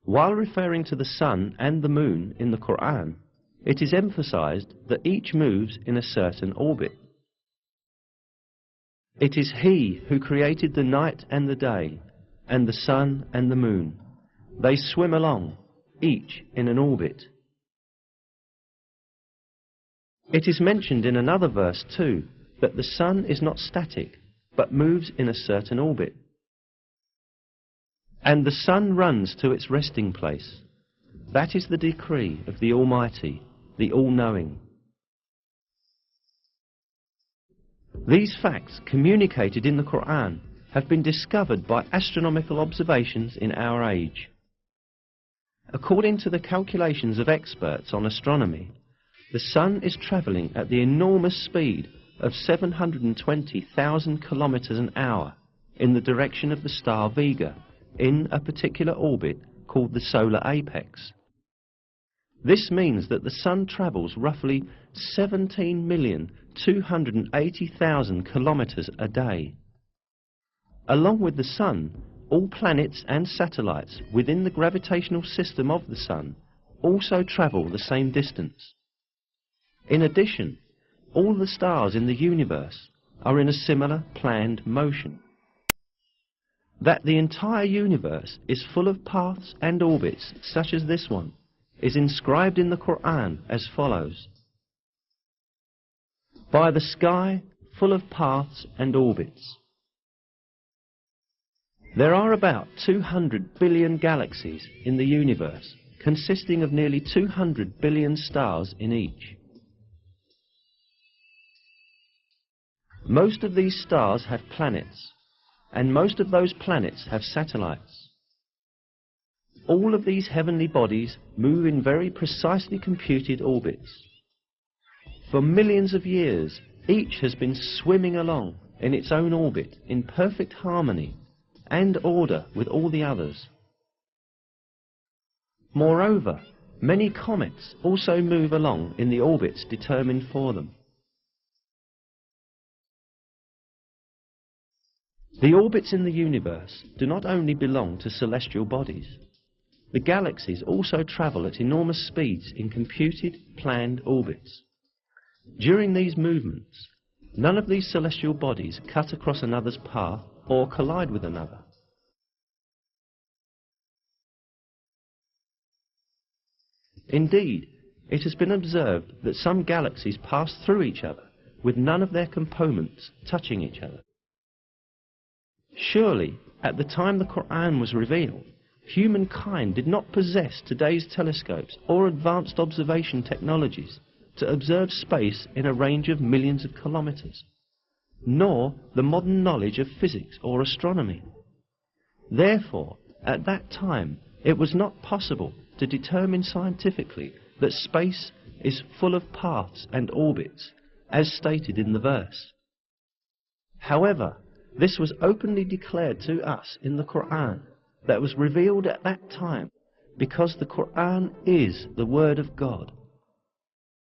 While referring to the sun and the moon in the Quran, it is emphasized that each moves in a certain orbit. It is He who created the night and the day, and the sun and the moon. They swim along, each in an orbit. It is mentioned in another verse too, that the sun is not static, but moves in a certain orbit. And the sun runs to its resting place. That is the decree of the Almighty, the All-Knowing. These facts communicated in the Quran have been discovered by astronomical observations in our age. According to the calculations of experts on astronomy, the sun is travelling at the enormous speed of 720,000 kilometers an hour in the direction of the star Vega, in a particular orbit called the solar apex. This means that the sun travels roughly 17,280,000 kilometers a day. Along with the sun, all planets and satellites within the gravitational system of the sun also travel the same distance. In addition, all the stars in the universe are in a similar planned motion. That the entire universe is full of paths and orbits such as this one is inscribed in the Quran as follows: by the sky full of paths and orbits. There are about 200 billion galaxies in the universe, consisting of nearly 200 billion stars in each. Most of these stars have planets, and most of those planets have satellites. All of these heavenly bodies move in very precisely computed orbits. For millions of years, each has been swimming along in its own orbit in perfect harmony and order with all the others. Moreover, many comets also move along in the orbits determined for them. The orbits in the universe do not only belong to celestial bodies. The galaxies also travel at enormous speeds in computed, planned orbits. During these movements, none of these celestial bodies cut across another's path or collide with another. Indeed, it has been observed that some galaxies pass through each other with none of their components touching each other. Surely, at the time the Quran was revealed, humankind did not possess today's telescopes or advanced observation technologies to observe space in a range of millions of kilometers, nor the modern knowledge of physics or astronomy. Therefore, at that time, it was not possible to determine scientifically that space is full of paths and orbits, as stated in the verse. However, this was openly declared to us in the Quran that was revealed at that time, because the Quran is the Word of God,